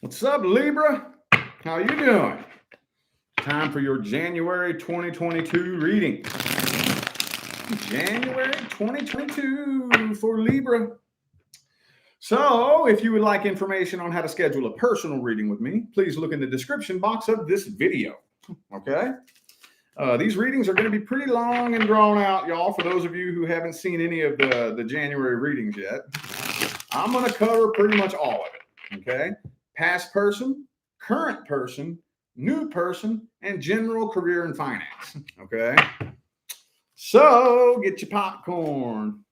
What's up, Libra? How you doing? Time for your January 2022 reading. January 2022 for Libra. So, if you would like information on how to schedule a personal reading with me, please look in the description box of this video. Okay? These readings are going to be pretty long and drawn out, y'all, for those of you who haven't seen any of the January readings yet. I'm going to cover pretty much all of it. Okay? Past person, current person, new person, and general career and finance. Okay? So, get your popcorn.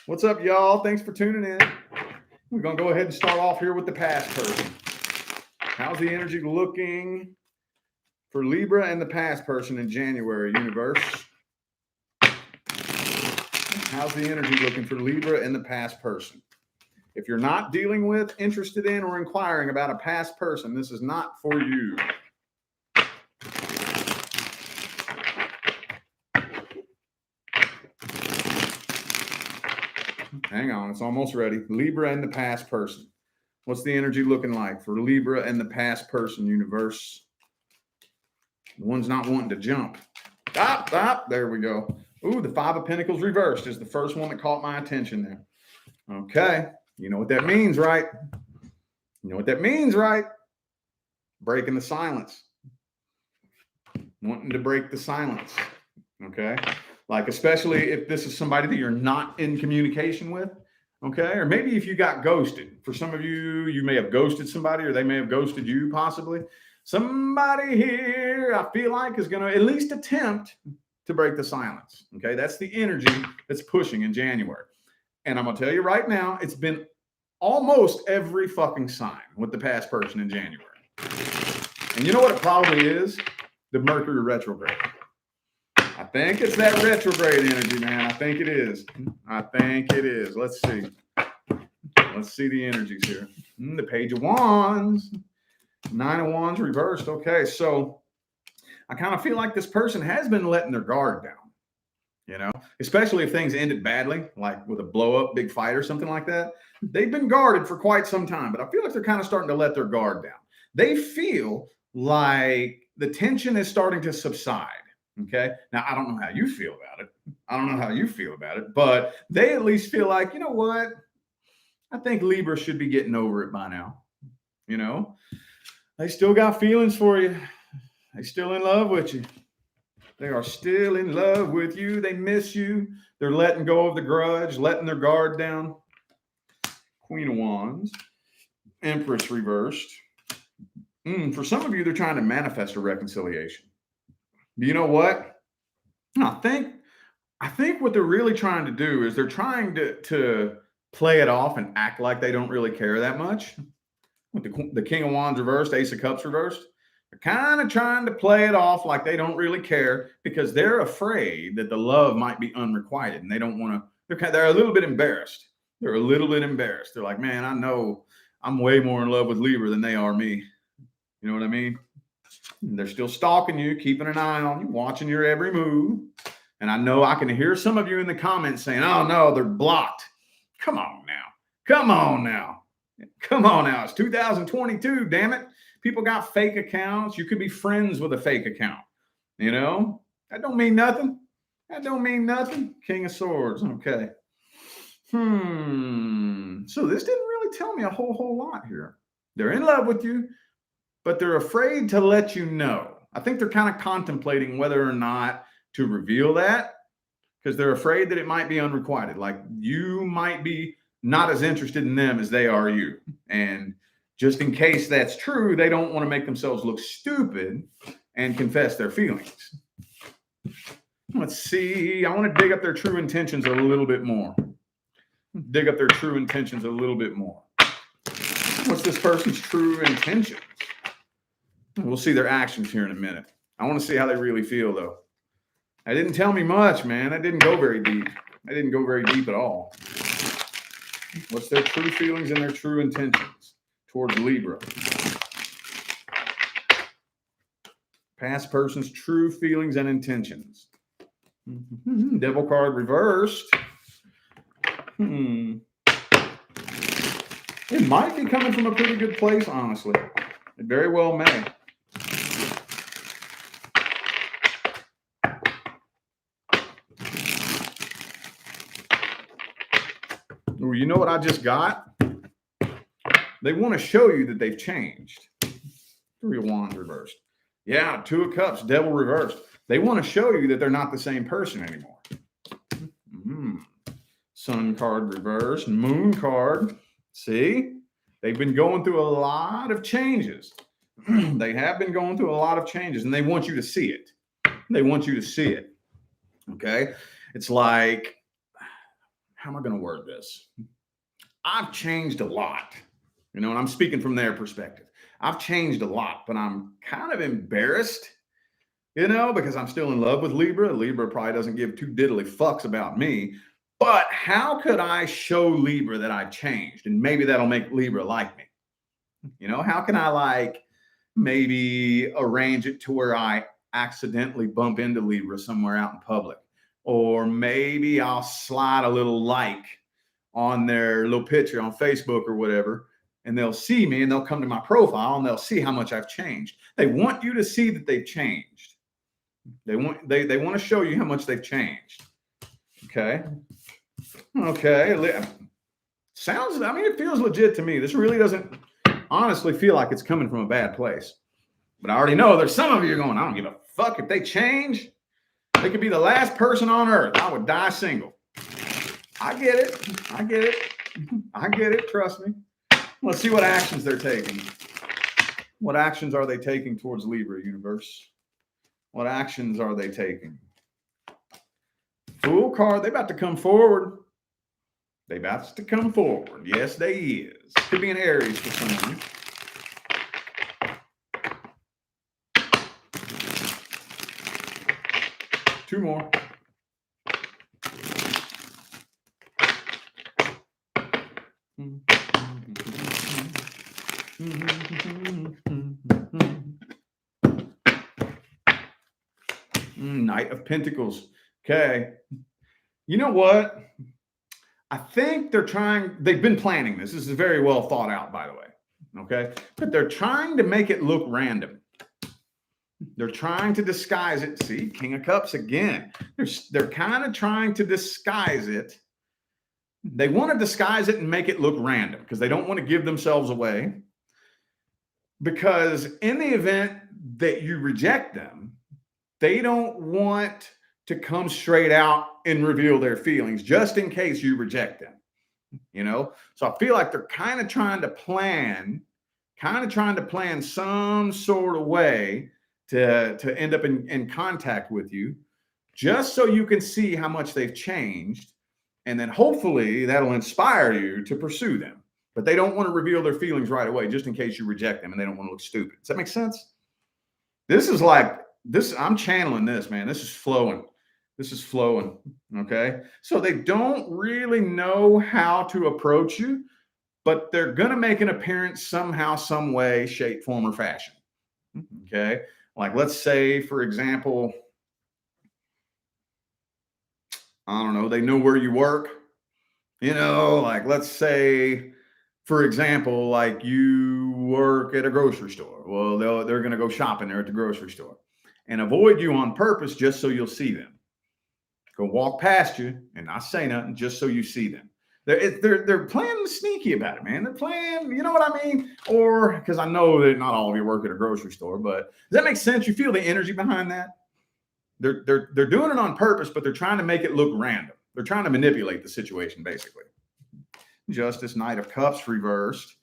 What's up, y'all? Thanks for tuning in. We're going to go ahead and start off here with the past person. How's the energy looking for Libra and the past person in January, universe? How's the energy looking for Libra and the past person? If you're not dealing with, interested in, or inquiring about a past person, this is not for you. Hang on, it's almost ready. Libra and the past person. What's the energy looking like for Libra and the past person, universe? The one's not wanting to jump. Stop. There we go. Ooh, the Five of Pentacles reversed is the first one that caught my attention there. Okay. You know what that means, right? You know what that means, right? Breaking the silence. Wanting to break the silence. Okay. Like, especially if this is somebody that you're not in communication with. Okay. Or maybe if you got ghosted. For some of you, you may have ghosted somebody, or they may have ghosted you possibly. Somebody here, I feel like, is going to at least attempt to break the silence. Okay. That's the energy that's pushing in January. And I'm going to tell you right now, it's been almost every fucking sign with the past person in January. And you know what it probably is? The Mercury retrograde. I think it's that retrograde energy, man. I think it is. Let's see. Let's see the energies here. The Page of Wands. Nine of Wands reversed. Okay, so I kind of feel like this person has been letting their guard down. You know, especially if things ended badly, like with a blow up, big fight or something like that. They've been guarded for quite some time, but I feel like they're kind of starting to let their guard down. They feel like the tension is starting to subside. Okay. Now, I don't know how you feel about it. But they at least feel like, you know what? I think Libra should be getting over it by now. You know, they still got feelings for you. They still in love with you. They are still in love with you. They miss you. They're letting go of the grudge, letting their guard down. Queen of Wands. Empress reversed. For some of you, they're trying to manifest a reconciliation. Do you know what? I think what they're really trying to do is they're trying to play it off and act like they don't really care that much. With the King of Wands reversed, Ace of Cups reversed. They're kind of trying to play it off like they don't really care because they're afraid that the love might be unrequited and they don't want to. They're a little bit embarrassed. They're like, man, I know I'm way more in love with Libra than they are me. You know what I mean? And they're still stalking you, keeping an eye on you, watching your every move. And I know I can hear some of you in the comments saying, oh, no, they're blocked. Come on now. It's 2022, damn it. People got fake accounts. You could be friends with a fake account. You know, that don't mean nothing. King of Swords. Okay. So this didn't really tell me a whole lot here. They're in love with you, but they're afraid to let you know. I think they're kind of contemplating whether or not to reveal that because they're afraid that it might be unrequited. Like you might be not as interested in them as they are you. And just in case that's true, they don't want to make themselves look stupid and confess their feelings. Let's see. I want to dig up their true intentions a little bit more. What's this person's true intentions? We'll see their actions here in a minute. I want to see how they really feel, though. That didn't tell me much, man. That didn't go very deep. At all. What's their true feelings and their true intentions towards Libra? Past person's true feelings and intentions. Devil card reversed. It might be coming from a pretty good place, honestly. It very well may. Ooh, you know what I just got? They want to show you that they've changed. 3 of Wands reversed. Yeah, 2 of Cups, Devil reversed. They want to show you that they're not the same person anymore. Sun card reversed, Moon card. See? They've been going through a lot of changes. They have been going through a lot of changes, and they want you to see it. They want you to see it. Okay? It's like, how am I going to word this? I've changed a lot, and I'm speaking from their perspective. I've changed a lot, but I'm kind of embarrassed, because I'm still in love with Libra. Libra probably doesn't give 2 diddly fucks about me. But how could I show Libra that I've changed? And maybe that'll make Libra like me. How can I maybe arrange it to where I accidentally bump into Libra somewhere out in public? Or maybe I'll slide a little like on their little picture on Facebook or whatever, and they'll see me and they'll come to my profile and they'll see how much I've changed. They want you to see that they've changed. They want to show you how much they've changed. Okay. Sounds, it feels legit to me. This really doesn't honestly feel like it's coming from a bad place. But I already know there's some of you going, I don't give a fuck if they change. They could be the last person on earth. I would die single. I get it. I get it. Trust me. Let's see what actions they're taking. What actions are they taking towards Libra, universe? What actions are they taking? Fool card. They about to come forward. Yes, they is. Could be an Aries for some of you. 2 more. Knight of Pentacles. Okay. You know what? I think they've been planning this. This is very well thought out, by the way. Okay. But they're trying to make it look random. They're trying to disguise it. See, King of Cups again. They're kind of trying to disguise it. They want to disguise it and make it look random because they don't want to give themselves away. Because in the event that you reject them, they don't want to come straight out and reveal their feelings just in case you reject them. So I feel like they're kind of trying to plan some sort of way to end up in contact with you, just so you can see how much they've changed. And then hopefully that'll inspire you to pursue them. But they don't want to reveal their feelings right away, just in case you reject them and they don't want to look stupid. Does that make sense? This is like this. I'm channeling this, man. This is flowing. Okay. So they don't really know how to approach you, but they're going to make an appearance somehow, some way, shape, form, or fashion. Okay. Like, let's say, for example, I don't know, they know where you work, like, let's say, for example, like you work at a grocery store. Well, they're going to go shopping there at the grocery store and avoid you on purpose just so you'll see them. Go walk past you and not say nothing just so you see them. They're playing sneaky about it, man. They're playing, you know what I mean? Or because I know that not all of you work at a grocery store, but does that make sense? You feel the energy behind that? They're doing it on purpose, but they're trying to make it look random. They're trying to manipulate the situation, basically. Justice, Knight of Cups reversed.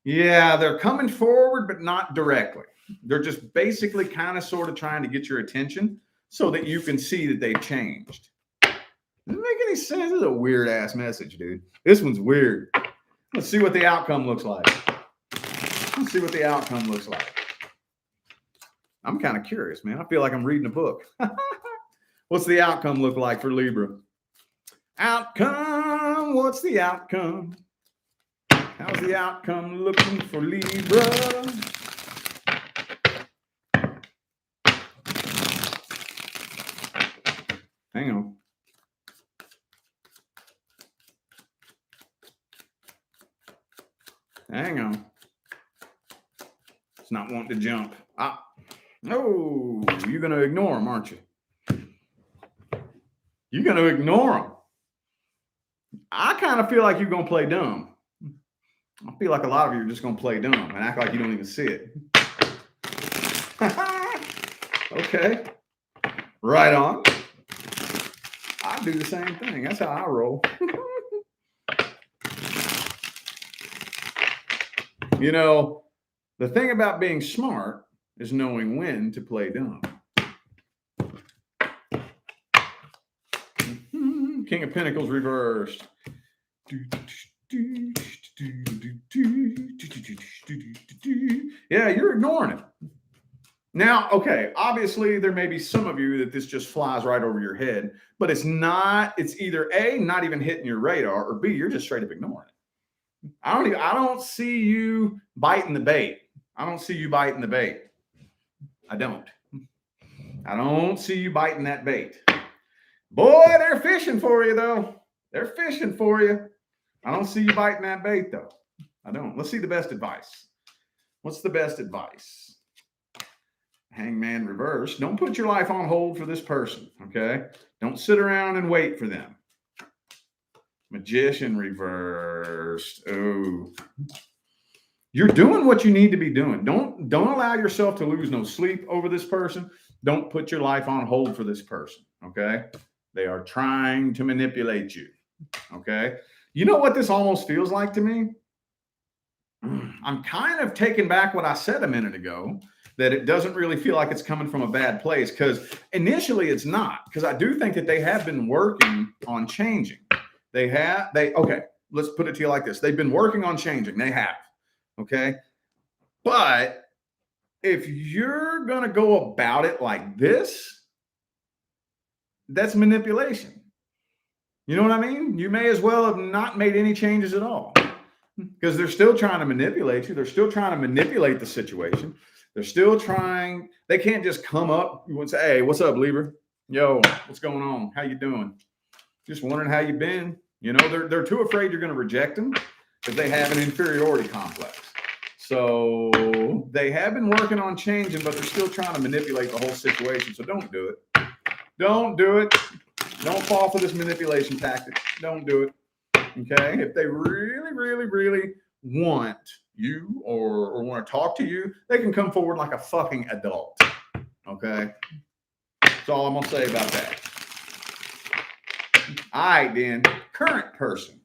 Yeah, they're coming forward, but not directly. They're just basically kind of sort of trying to get your attention so that you can see that they've changed. Doesn't make any sense. This is a weird ass message, dude. This one's weird. Let's see what the outcome looks like. I'm kind of curious, man. I feel like I'm reading a book. What's the outcome look like for Libra? Outcome. What's the outcome? How's the outcome looking for Libra? Hang on. Hang on. It's not wanting to jump. No, you're going to ignore them, aren't you? You're going to ignore them. I kind of feel like you're going to play dumb. I feel like a lot of you are just going to play dumb and act like you don't even see it. Okay. Right on. I do the same thing. That's how I roll. You know, the thing about being smart is knowing when to play dumb. King of Pentacles reversed. Yeah, you're ignoring it. Now, okay, obviously there may be some of you that this just flies right over your head, but it's not, it's either A, not even hitting your radar, or B, you're just straight up ignoring it. I don't see you biting the bait. I don't see you biting the bait. I don't see you biting that bait. Boy, they're fishing for you, though. They're fishing for you. I don't see you biting that bait, though. I don't. Let's see the best advice. What's the best advice? Hangman reverse. Don't put your life on hold for this person, okay? Don't sit around and wait for them. Magician reversed. Oh. You're doing what you need to be doing. Don't allow yourself to lose no sleep over this person. Don't put your life on hold for this person, okay? They are trying to manipulate you, okay? You know what this almost feels like to me? I'm kind of taking back what I said a minute ago, that it doesn't really feel like it's coming from a bad place, because initially it's not, because I do think that they have been working on changing. Okay, let's put it to you like this. They've been working on changing. They have, okay? But if you're going to go about it like this, that's manipulation. You know what I mean? You may as well have not made any changes at all, because they're still trying to manipulate you. They're still trying to manipulate the situation. They're still trying. They can't just come up and say, hey, what's up, Libra? Yo, what's going on? How you doing? Just wondering how you've been. You know, they're too afraid you're going to reject them because they have an inferiority complex. So they have been working on changing, but they're still trying to manipulate the whole situation. So don't do it. Don't do it. Don't fall for this manipulation tactic. Don't do it. Okay? If they really, really, really want you or want to talk to you, they can come forward like a fucking adult. Okay? That's all I'm going to say about that. All right, then. Current person.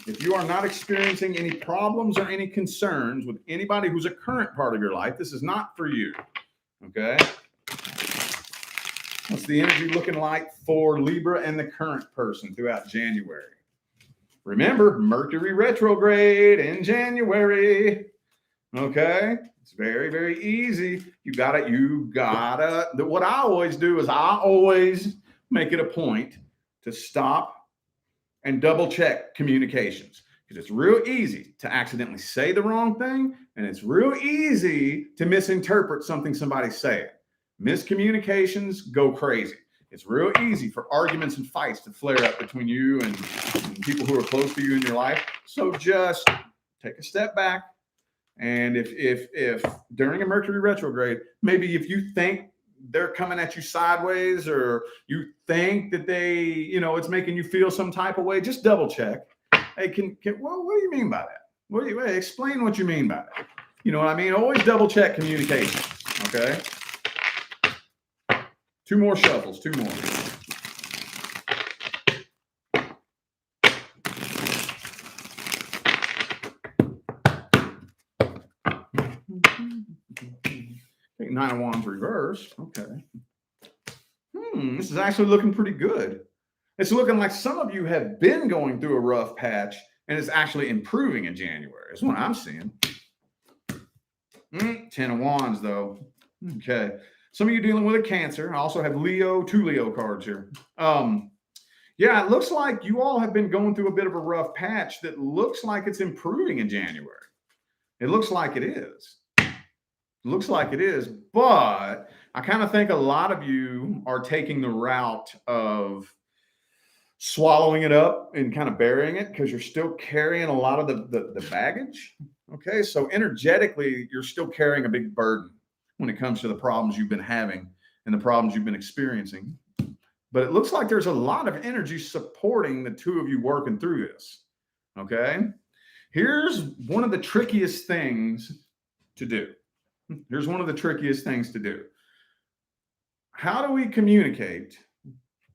If you are not experiencing any problems or any concerns with anybody who's a current part of your life, this is not for you. Okay? What's the energy looking like for Libra and the current person throughout January? Remember, Mercury retrograde in January. Okay? It's very, very easy. You gotta, what I always do is I always make it a point to stop and double check communications, because it's real easy to accidentally say the wrong thing, and it's real easy to misinterpret something somebody's saying. Miscommunications go crazy. It's real easy for arguments and fights to flare up between you and people who are close to you in your life. So just take a step back. And if during a Mercury retrograde, maybe if you think they're coming at you sideways, or you think that they, it's making you feel some type of way, just double check. Hey, well, what do you mean by that? Explain what you mean by that. You know what I mean? Always double check communication. Okay. 2 more shuffles, 2 more. Okay, 9 of Wands reversed. Okay. This is actually looking pretty good. It's looking like some of you have been going through a rough patch, and it's actually improving in January. That's what I'm seeing. 10 of Wands, though. Okay. Some of you dealing with a Cancer. I also have 2 Leo cards here. Yeah, it looks like you all have been going through a bit of a rough patch that looks like it's improving in January. It looks like it is. Looks like it is, but I kind of think a lot of you are taking the route of swallowing it up and kind of burying it because you're still carrying a lot of the baggage. Okay. So energetically, you're still carrying a big burden when it comes to the problems you've been having and the problems you've been experiencing. But it looks like there's a lot of energy supporting the two of you working through this. Okay. Here's one of the trickiest things to do. Here's one of the trickiest things to do. How do we communicate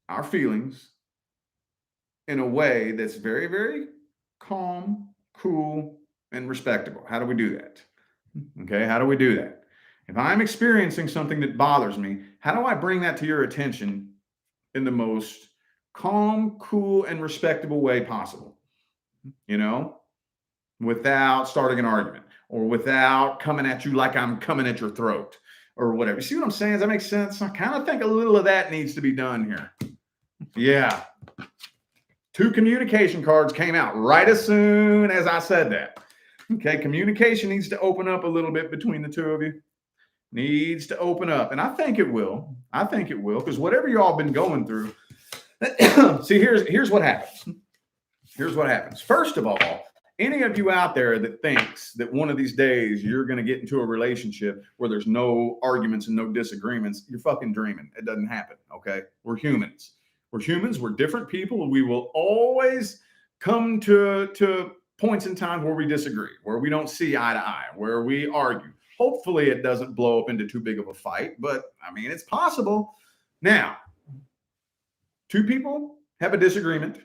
our feelings in a way that's very, very calm, cool, and respectable? How do we do that? Okay. How do we do that? If I'm experiencing something that bothers me, how do I bring that to your attention in the most calm, cool, and respectable way possible? You know, without starting an argument or without coming at you like I'm coming at your throat or whatever. You see what I'm saying? Does that make sense? I kind of think a little of that needs to be done here. Yeah. 2 communication cards came out right as soon as I said that. Okay. Communication needs to open up a little bit between the two of you. Needs to open up. And I think it will. I think it will. Because whatever you all been going through. See, here's what happens. Here's what happens. First of all, any of you out there that thinks that one of these days you're going to get into a relationship where there's no arguments and no disagreements, you're fucking dreaming. It doesn't happen. Okay. We're humans. We're humans. We're different people. We will always come to points in time where we disagree, where we don't see eye to eye, where we argue. Hopefully it doesn't blow up into too big of a fight, but I mean, it's possible. Now, 2 people have a disagreement.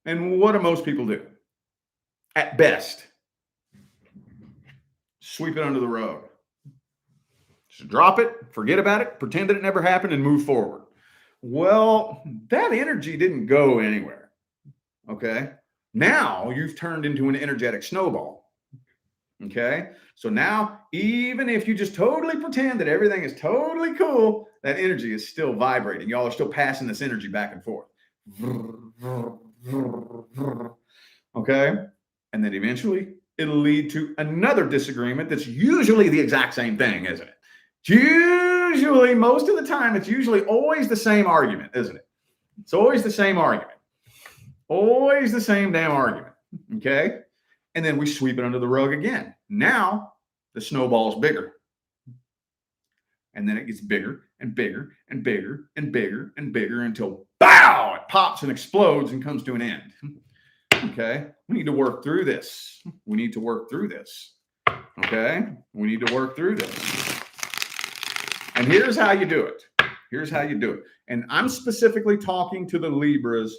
And what do most people do? At best, sweep it under the rug. Just drop it, forget about it, pretend that it never happened, and move forward. Well, that energy didn't go anywhere. Okay. Now you've turned into an energetic snowball. Okay. So now, even if you just totally pretend that everything is totally cool, that energy is still vibrating. Y'all are still passing this energy back and forth. Okay. And then eventually it'll lead to another disagreement that's usually the exact same thing, isn't it? Usually, most of the time, it's usually always the same argument, isn't it? It's always the same argument. Always the same damn argument. Okay. And then we sweep it under the rug again. Now the snowball's bigger. And then it gets bigger and bigger and bigger and bigger and bigger until bow, it pops and explodes and comes to an end. Okay. We need to work through this. We need to work through this. Okay. We need to work through this. And here's how you do it. Here's how you do it. And I'm specifically talking to the Libras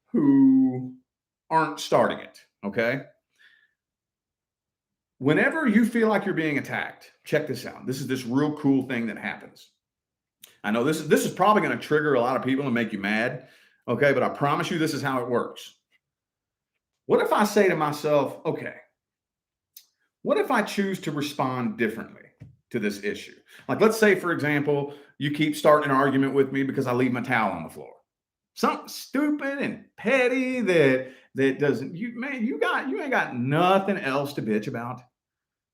who aren't starting it. Okay. Whenever you feel like you're being attacked, check this out. This is this real cool thing that happens. I know this is probably going to trigger a lot of people and make you mad. Okay. But I promise you, this is how it works. What if I say to myself, okay, what if I choose to respond differently to this issue? Like, let's say, for example, you keep starting an argument with me because I leave my towel on the floor. Something stupid and petty that doesn't, you ain't got nothing else to bitch about.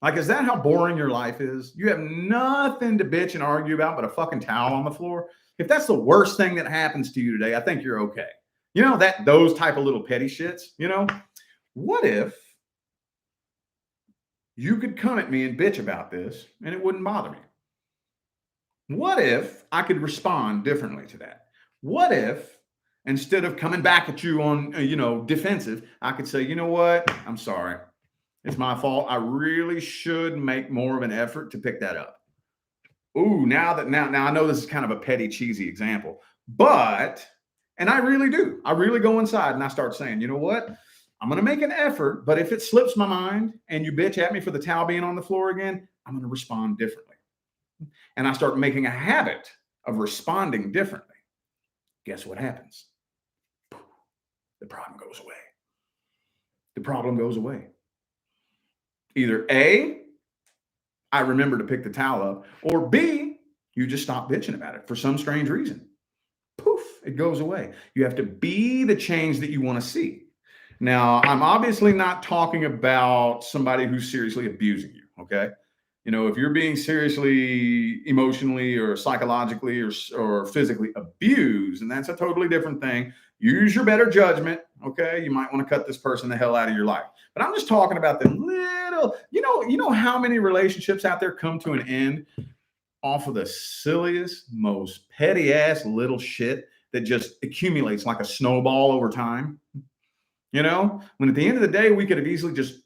Like, is that how boring your life is? You have nothing to bitch and argue about but a fucking towel on the floor. If that's the worst thing that happens to you today, I think you're okay. You know, those type of little petty shits, you know, what if you could come at me and bitch about this and it wouldn't bother me? What if I could respond differently to that? What if instead of coming back at you on, defensive, I could say, you know what? I'm sorry. It's my fault. I really should make more of an effort to pick that up. Ooh, now I know this is kind of a petty, cheesy example, and I really do. I really go inside and I start saying, you know what? I'm going to make an effort, but if it slips my mind and you bitch at me for the towel being on the floor again, I'm going to respond differently. And I start making a habit of responding differently. Guess what happens? The problem goes away. The problem goes away. Either A, I remember to pick the towel up, or B, you just stop bitching about it for some strange reason. Poof, it goes away. You have to be the change that you want to see. Now, I'm obviously not talking about somebody who's seriously abusing you, okay? You know, if you're being seriously emotionally or psychologically or physically abused, and that's a totally different thing, use your better judgment. Okay. You might want to cut this person the hell out of your life. But I'm just talking about the little, you know how many relationships out there come to an end off of the silliest, most petty ass little shit that just accumulates like a snowball over time. You know, when at the end of the day, we could have easily just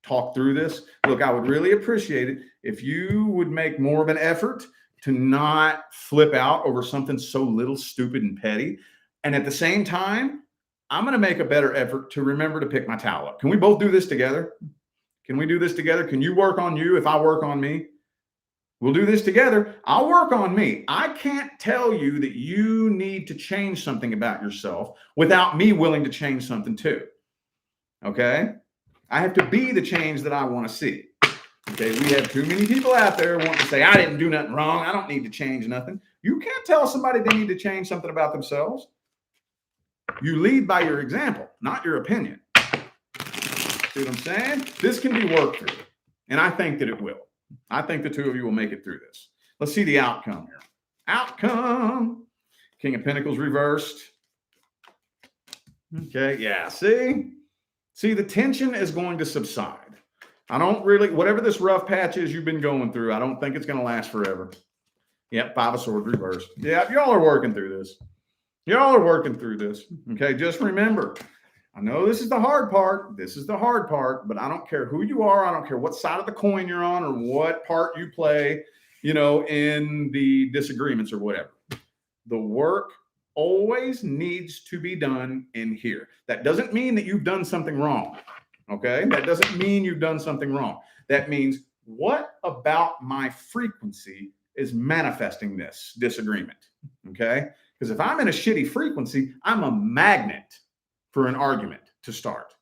talked through this. Look, I would really appreciate it if you would make more of an effort to not flip out over something so little, stupid, and petty. And at the same time, I'm going to make a better effort to remember to pick my towel up. Can we both do this together? Can we do this together? Can you work on you if I work on me? We'll do this together. I'll work on me. I can't tell you that you need to change something about yourself without me willing to change something too. Okay? I have to be the change that I want to see. Okay? We have too many people out there wanting to say, I didn't do nothing wrong. I don't need to change nothing. You can't tell somebody they need to change something about themselves. You lead by your example, not your opinion. See what I'm saying? This can be worked through. And I think that it will. I think the two of you will make it through this. Let's see the outcome here. Outcome. King of Pentacles reversed. Okay, yeah, see? See, the tension is going to subside. I don't really, whatever this rough patch is you've been going through, I don't think it's going to last forever. Yep, Five of Swords reversed. Yeah, y'all are working through this. Y'all are working through this. Okay, just remember, I know this is the hard part. This is the hard part, but I don't care who you are. I don't care what side of the coin you're on or what part you play, you know, in the disagreements or whatever. The work always needs to be done in here. That doesn't mean that you've done something wrong. Okay. That doesn't mean you've done something wrong. That means, what about my frequency is manifesting this disagreement? Okay. Because if I'm in a shitty frequency, I'm a magnet for an argument to start.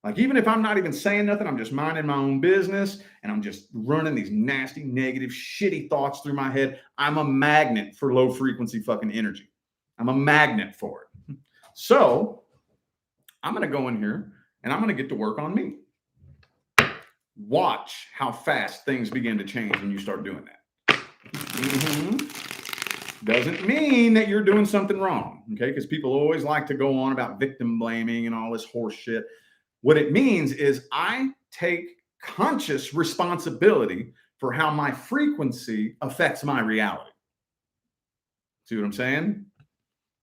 Like, even if I'm not even saying nothing, I'm just minding my own business and I'm just running these nasty, negative, shitty thoughts through my head. I'm a magnet for low frequency fucking energy. I'm a magnet for it. So I'm going to go in here and I'm going to get to work on me. Watch how fast things begin to change when you start doing that. Doesn't mean that you're doing something wrong, okay? Because people always like to go on about victim blaming and all this horse shit. What it means is I take conscious responsibility for how my frequency affects my reality. See what I'm saying?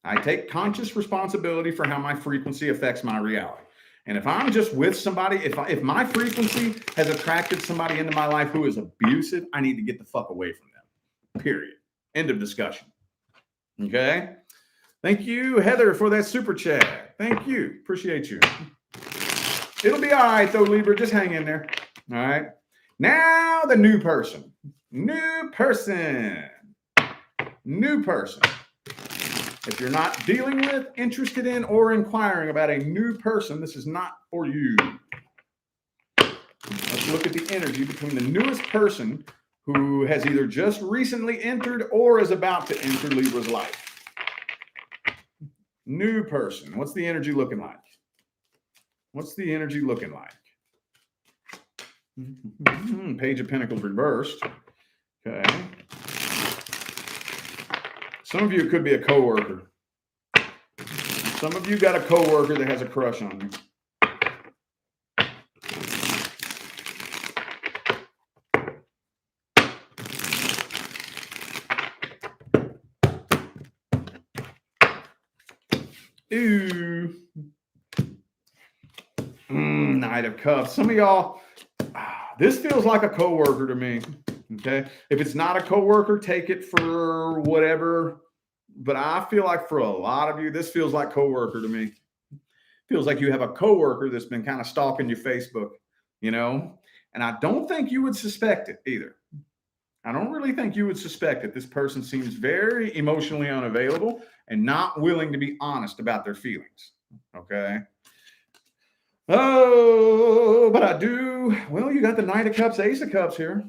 I take conscious responsibility for how my frequency affects my reality. And if I'm just with somebody, if my frequency has attracted somebody into my life who is abusive, I need to get the fuck away from them. Period. End of discussion. Okay. Thank you, Heather, for that super chat. Thank you. Appreciate you. It'll be all right, though, Libra. Just hang in there. All right. Now, the new person. New person. New person. If you're not dealing with, interested in, or inquiring about a new person, this is not for you. Let's look at the energy between the newest person who has either just recently entered or is about to enter Libra's life. New person. What's the energy looking like? What's the energy looking like? Page of Pentacles reversed. Okay. Some of you could be a coworker. Some of you got a coworker that has a crush on you. Ooh. Knight of Cups. Some of y'all, this feels like a coworker to me. Okay. If it's not a coworker, take it for whatever. But I feel like for a lot of you, this feels like coworker to me. Feels like you have a coworker that's been kind of stalking your Facebook, you know? And I don't think you would suspect it either. I don't really think you would suspect it. This person seems very emotionally unavailable and not willing to be honest about their feelings. Okay. Oh, but I do. Well, you got the Knight of Cups, Ace of Cups here.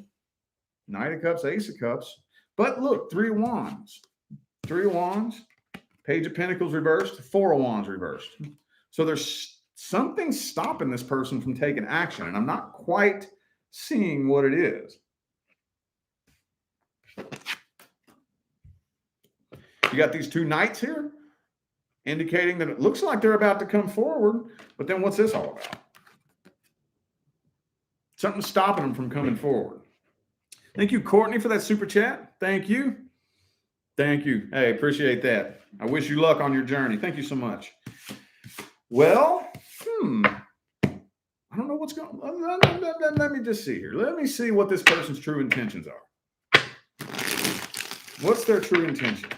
Knight of Cups, Ace of Cups. But look, 3 of Wands. 3 of Wands. Page of Pentacles reversed. 4 of Wands reversed. So there's something stopping this person from taking action. And I'm not quite seeing what it is. You got these two knights here, indicating that it looks like they're about to come forward, but then what's this all about? Something's stopping them from coming forward. Thank you, Courtney, for that super chat. Thank you. Thank you. Hey, appreciate that. I wish you luck on your journey. Thank you so much. Well, I don't know what's going on. Let me just see here. Let me see what this person's true intentions are. What's their true intentions?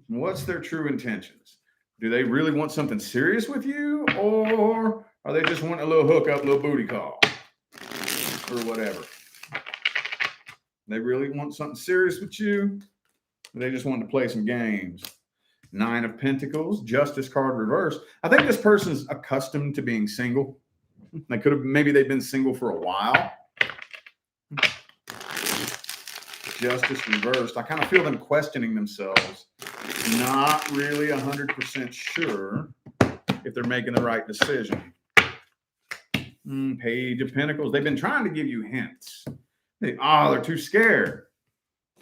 What's their true intentions? Do they really want something serious with you, or are they just wanting a little hookup, little booty call, or whatever? They really want something serious with you, or they just want to play some games? 9 of Pentacles, Justice card reversed. I think this person's accustomed to being single. They could have, maybe they've been single for a while. Justice reversed. I kind of feel them questioning themselves, not really 100% sure if they're making the right decision. Page of Pentacles. They've been trying to give you hints. They're too scared.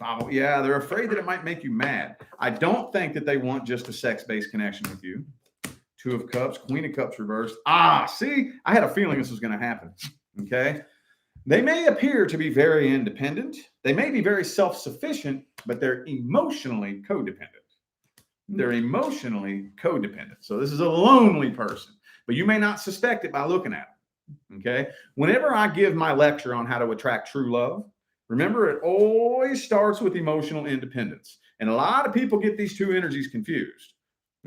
Oh, yeah, they're afraid that it might make you mad. I don't think that they want just a sex-based connection with you. 2 of Cups, Queen of Cups reversed. See, I had a feeling this was going to happen. Okay. They may appear to be very independent. They may be very self-sufficient, but they're emotionally codependent. They're emotionally codependent. So this is a lonely person, but you may not suspect it by looking at them. Okay. Whenever I give my lecture on how to attract true love, remember, it always starts with emotional independence. And a lot of people get these two energies confused.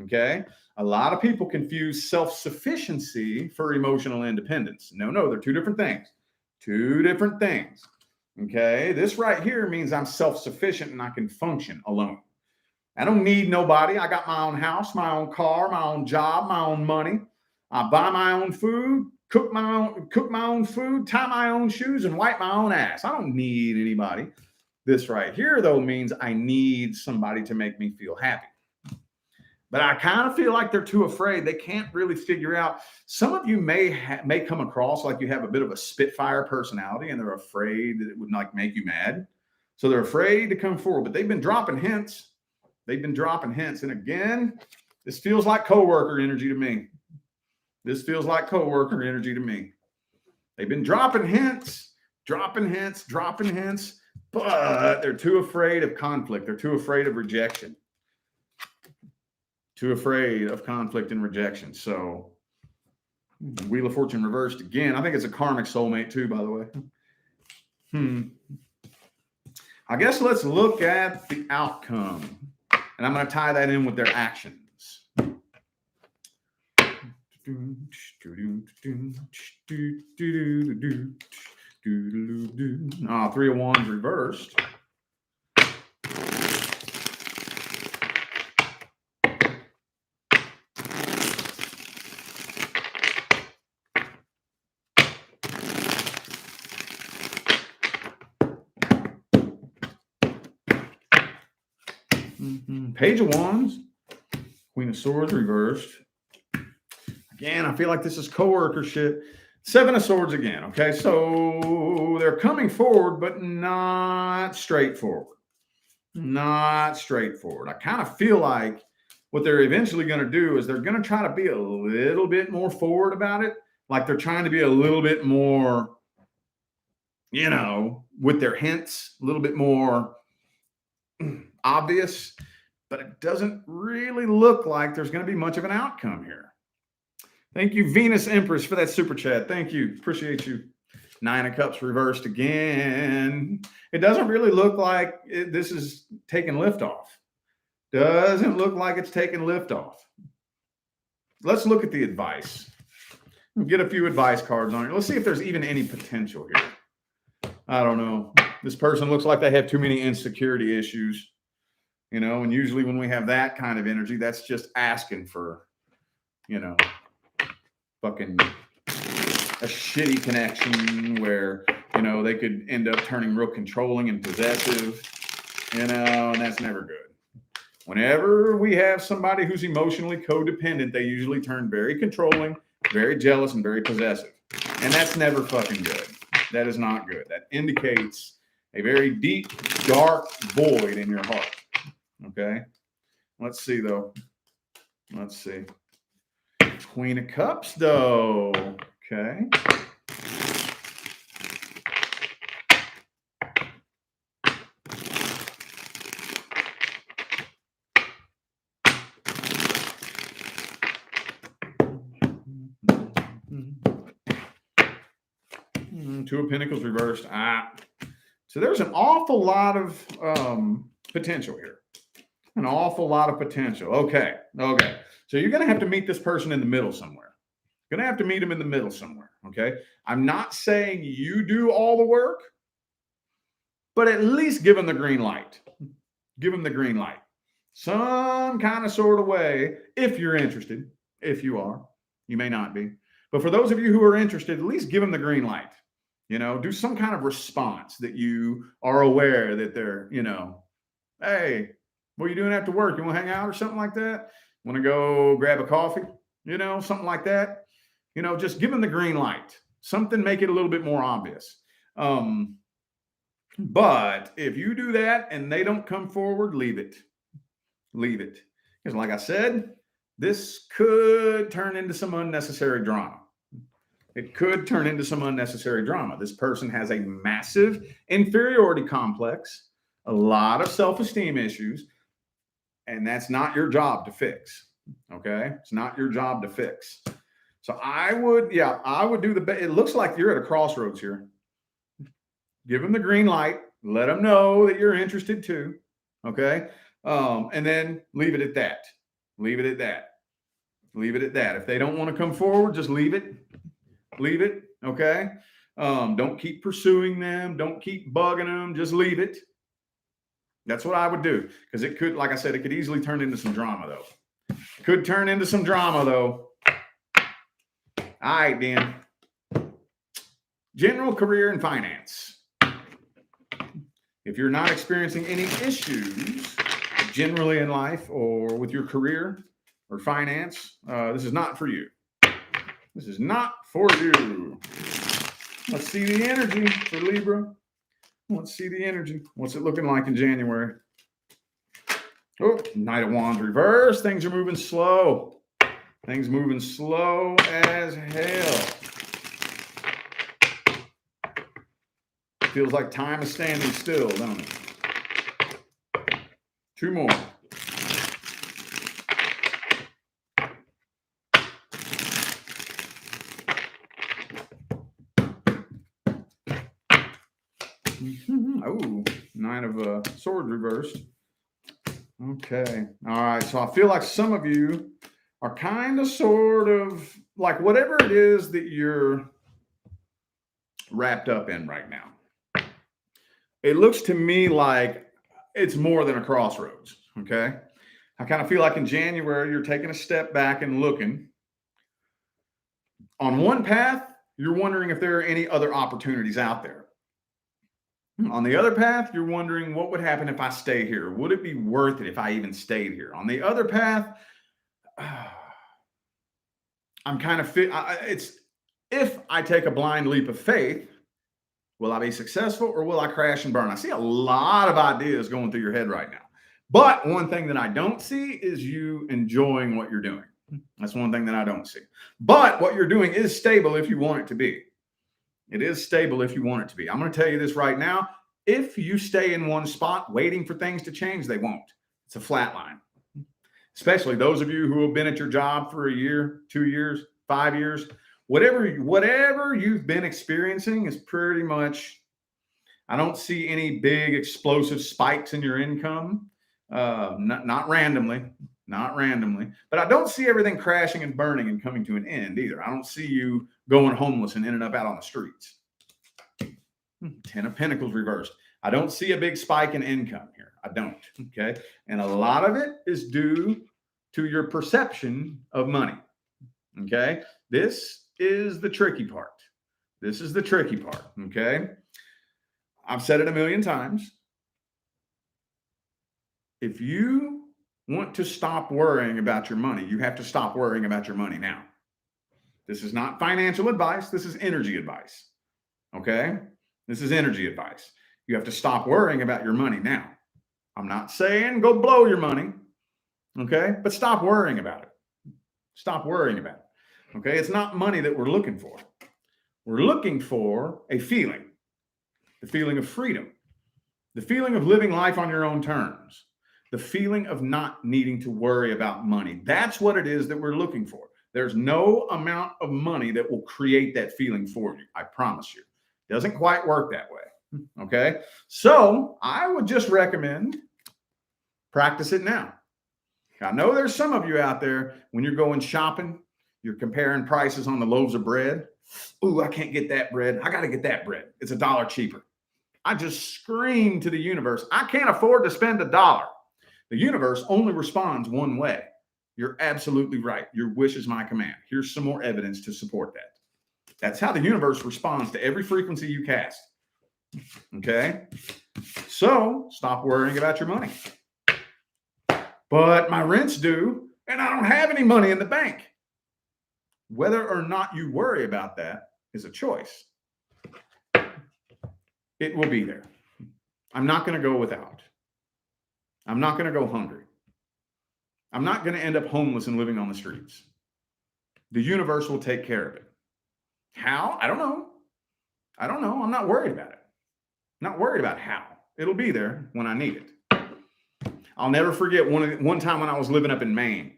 Okay. A lot of people confuse self-sufficiency for emotional independence. No, they're two different things. Two different things. Okay. This right here means I'm self-sufficient and I can function alone. I don't need nobody. I got my own house, my own car, my own job, my own money. I buy my own food, cook my own food, tie my own shoes, and wipe my own ass. I don't need anybody. This right here, though, means I need somebody to make me feel happy. But I kind of feel like they're too afraid. They can't really figure out. Some of you may come across like you have a bit of a Spitfire personality, and they're afraid that it would like make you mad. So they're afraid to come forward. But they've been dropping hints. And again, this feels like coworker energy to me. They've been dropping hints, but they're too afraid of conflict. They're too afraid of rejection. Too afraid of conflict and rejection. So Wheel of Fortune reversed again. I think it's a karmic soulmate too, by the way. I guess let's look at the outcome. And I'm going to tie that in with their actions. 3 of Wands reversed. Page of Wands, Queen of Swords reversed. Again, I feel like this is coworker shit. 7 of Swords again. Okay, so they're coming forward, but not straightforward. I kind of feel like what they're eventually going to do is they're going to try to be a little bit more forward about it. Like they're trying to be a little bit more, with their hints, a little bit more obvious, but it doesn't really look like there's going to be much of an outcome here. Thank you, Venus Empress, for that super chat. Thank you. Appreciate you. 9 of Cups reversed again. It doesn't really look like this is taking liftoff. Doesn't look like it's taking liftoff. Let's look at the advice. Get a few advice cards on it. Let's see if there's even any potential here. I don't know. This person looks like they have too many insecurity issues. And usually when we have that kind of energy, that's just asking for, fucking a shitty connection where, they could end up turning real controlling and possessive, and that's never good. Whenever we have somebody who's emotionally codependent, they usually turn very controlling, very jealous, and very possessive. And that's never fucking good. That is not good. That indicates a very deep, dark void in your heart. Okay. Let's see, though. Let's see. Queen of Cups, though. Okay. Two of Pentacles reversed. So there's an awful lot of potential here. An awful lot of potential. Okay. So you're going to have to meet this person in the middle somewhere. You're going to have to meet them in the middle somewhere. Okay. I'm not saying you do all the work, but at least give them the green light. Give them the green light. Some kind of sort of way, if you're interested. If you are, you may not be. But for those of you who are interested, at least give them the green light. Do some kind of response that you are aware that they're, hey, what are you doing after work? You want to hang out or something like that? Want to go grab a coffee? Something like that. Just give them the green light. Something, make it a little bit more obvious. But if you do that and they don't come forward, leave it. Leave it. Because like I said, this could turn into some unnecessary drama. It could turn into some unnecessary drama. This person has a massive inferiority complex, a lot of self-esteem issues, and that's not your job to fix. Okay? It's not your job to fix. So I would do it looks like you're at a crossroads here. Give them the green light. Let them know that you're interested too. Okay? And then leave it at that. Leave it at that. Leave it at that. If they don't want to come forward, just leave it. Leave it. Okay. Don't keep pursuing them. Don't keep bugging them. Just leave it. That's what I would do. Because it could, like I said, it could easily turn into some drama, though. Could turn into some drama, though. All right, Dan. General career and finance. If you're not experiencing any issues generally in life or with your career or finance, this is not for you. This is not for you. Let's see the energy for Libra. Let's see the energy. What's it looking like in January? Oh, Knight of Wands reverse. Things are moving slow. Things moving slow as hell. Feels like time is standing still, don't it? Two more. Oh, Nine of Swords reversed. Okay. All right. So I feel like some of you are kind of sort of like whatever it is that you're wrapped up in right now. It looks to me like it's more than a crossroads. Okay. I kind of feel like in January, you're taking a step back and looking. On one path, you're wondering if there are any other opportunities out there. On the other path, you're wondering what would happen if I stay here? Would it be worth it if I even stayed here? On the other path, I'm kind of it's if I take a blind leap of faith, will I be successful or will I crash and burn? I see a lot of ideas going through your head right now. But one thing that I don't see is you enjoying what you're doing. That's one thing that I don't see. But what you're doing is stable if you want it to be. It is stable if you want it to be. I'm going to tell you this right now. If you stay in one spot waiting for things to change, they won't. It's a flat line. Especially those of you who have been at your job for a year, 2 years, 5 years. Whatever you've been experiencing is pretty much, I don't see any big explosive spikes in your income. Not randomly, but I don't see everything crashing and burning and coming to an end either. I don't see you going homeless and ending up out on the streets. 10 of Pentacles reversed. I don't see a big spike in income here. I don't. Okay. And a lot of it is due to your perception of money. Okay. This is the tricky part. This is the tricky part. Okay. I've said it a million times. If you want to stop worrying about your money, you have to stop worrying about your money now. This is not financial advice. This is energy advice. Okay? This is energy advice. You have to stop worrying about your money now. I'm not saying go blow your money, okay? But stop worrying about it. Stop worrying about it, okay? It's not money that we're looking for. We're looking for a feeling, the feeling of freedom, the feeling of living life on your own terms, the feeling of not needing to worry about money. That's what it is that we're looking for. There's no amount of money that will create that feeling for you. I promise you. It doesn't quite work that way. Okay. So I would just recommend practice it now. I know there's some of you out there, when you're going shopping, you're comparing prices on the loaves of bread. Ooh, I can't get that bread. I got to get that bread. It's $1 cheaper. I just scream to the universe, I can't afford to spend $1. The universe only responds one way. You're absolutely right. Your wish is my command. Here's some more evidence to support that. That's how the universe responds to every frequency you cast. Okay? So stop worrying about your money. But my rent's due and I don't have any money in the bank. Whether or not you worry about that is a choice. It will be there. I'm not going to go without. I'm not going to go hungry. I'm not going to end up homeless and living on the streets. The universe will take care of it. How? I don't know. I don't know. I'm not worried about it. I'm not worried about how. It'll be there when I need it. I'll never forget one time when I was living up in Maine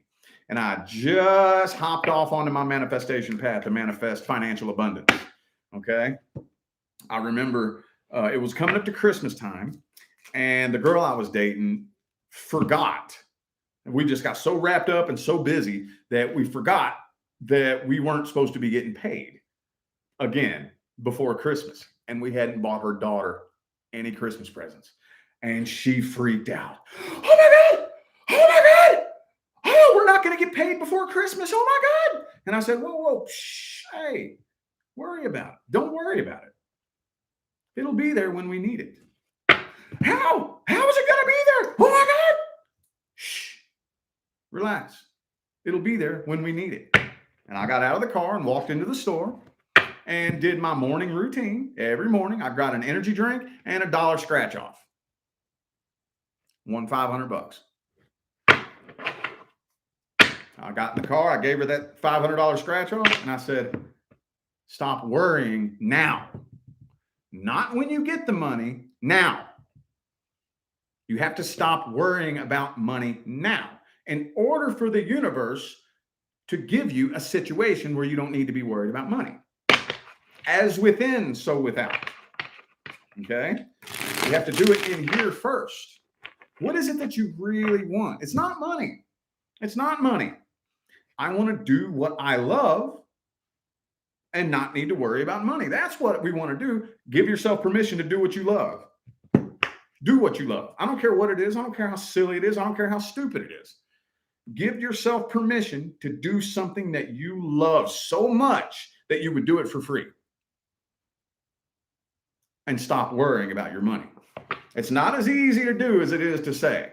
and I just hopped off onto my manifestation path to manifest financial abundance. Okay. I remember it was coming up to Christmas time and the girl I was dating forgot. We just got so wrapped up and so busy that we forgot that we weren't supposed to be getting paid again before Christmas. And we hadn't bought her daughter any Christmas presents. And she freaked out. Oh my God. Oh my God. Oh, we're not going to get paid before Christmas. Oh my God. And I said, whoa, shh, hey, worry about it. Don't worry about it. It'll be there when we need it. How? How is it going to be there? Oh my God. Shh. Relax. It'll be there when we need it. And I got out of the car and walked into the store and did my morning routine. Every morning, I got an energy drink and $1 scratch off. Won $500. I got in the car. I gave her that $500 scratch off. And I said, stop worrying now. Not when you get the money, now. You have to stop worrying about money now in order for the universe to give you a situation where you don't need to be worried about money. As within, so without. Okay? You have to do it in here first. What is it that you really want? It's not money. It's not money. I want to do what I love and not need to worry about money. That's what we want to do. Give yourself permission to do what you love. Do what you love. I don't care what it is. I don't care how silly it is. I don't care how stupid it is. Give yourself permission to do something that you love so much that you would do it for free. And stop worrying about your money. It's not as easy to do as it is to say.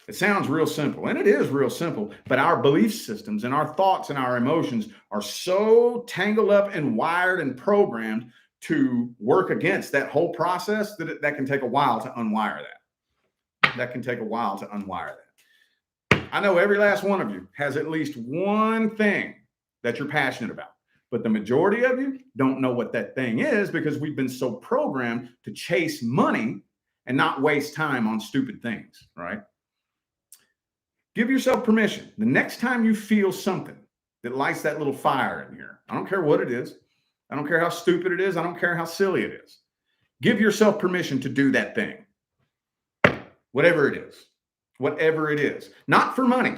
It sounds real simple, and it is real simple, but our belief systems and our thoughts and our emotions are so tangled up and wired and programmed to work against that whole process that that can take a while to unwire that. That can take a while to unwire that. I know every last one of you has at least one thing that you're passionate about, but the majority of you don't know what that thing is because we've been so programmed to chase money and not waste time on stupid things, right? Give yourself permission. The next time you feel something that lights that little fire in here, I don't care what it is. I don't care how stupid it is. I don't care how silly it is. Give yourself permission to do that thing. Whatever it is. Whatever it is. Not for money.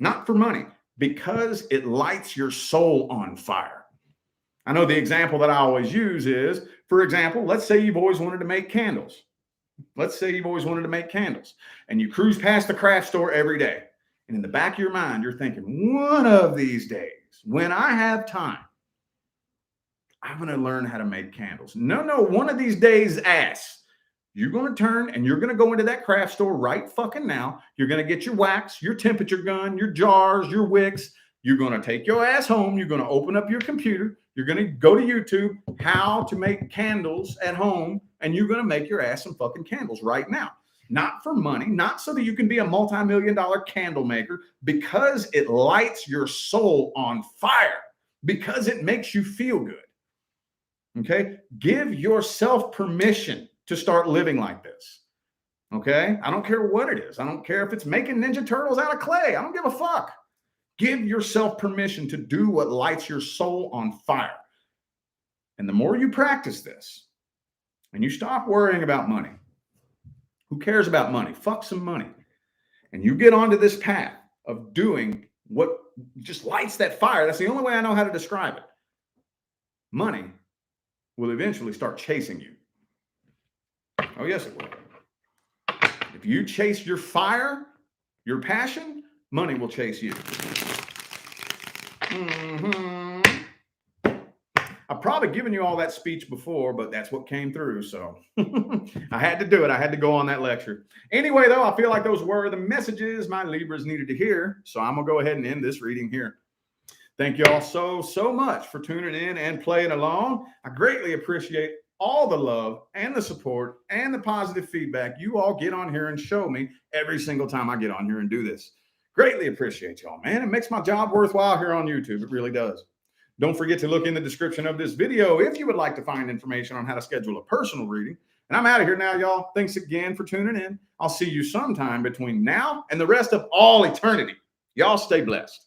Not for money. Because it lights your soul on fire. I know the example that I always use is, for example, let's say you've always wanted to make candles. Let's say you've always wanted to make candles and you cruise past the craft store every day. And in the back of your mind, you're thinking, one of these days, when I have time, I'm going to learn how to make candles. No, one of these days, ass. You're going to turn and you're going to go into that craft store right fucking now. You're going to get your wax, your temperature gun, your jars, your wicks. You're going to take your ass home. You're going to open up your computer. You're going to go to YouTube, how to make candles at home, and you're going to make your ass some fucking candles right now. Not for money, not so that you can be a multi-million-dollar candle maker, because it lights your soul on fire, because it makes you feel good. Okay? Give yourself permission to start living like this. Okay? I don't care what it is. I don't care if it's making Ninja Turtles out of clay. I don't give a fuck. Give yourself permission to do what lights your soul on fire. And the more you practice this and you stop worrying about money, who cares about money? Fuck some money. And you get onto this path of doing what just lights that fire. That's the only way I know how to describe it. Money will eventually start chasing you. Oh, yes, it will. If you chase your fire, your passion, money will chase you. I've probably given you all that speech before, but that's what came through. So I had to do it. I had to go on that lecture. Anyway, though, I feel like those were the messages my Libras needed to hear. So I'm going to go ahead and end this reading here. Thank you all so much for tuning in and playing along. I greatly appreciate all the love and the support and the positive feedback you all get on here and show me every single time I get on here and do this. Greatly appreciate y'all, man. It makes my job worthwhile here on YouTube. It really does. Don't forget to look in the description of this video if you would like to find information on how to schedule a personal reading. And I'm out of here now, y'all. Thanks again for tuning in. I'll see you sometime between now and the rest of all eternity. Y'all stay blessed.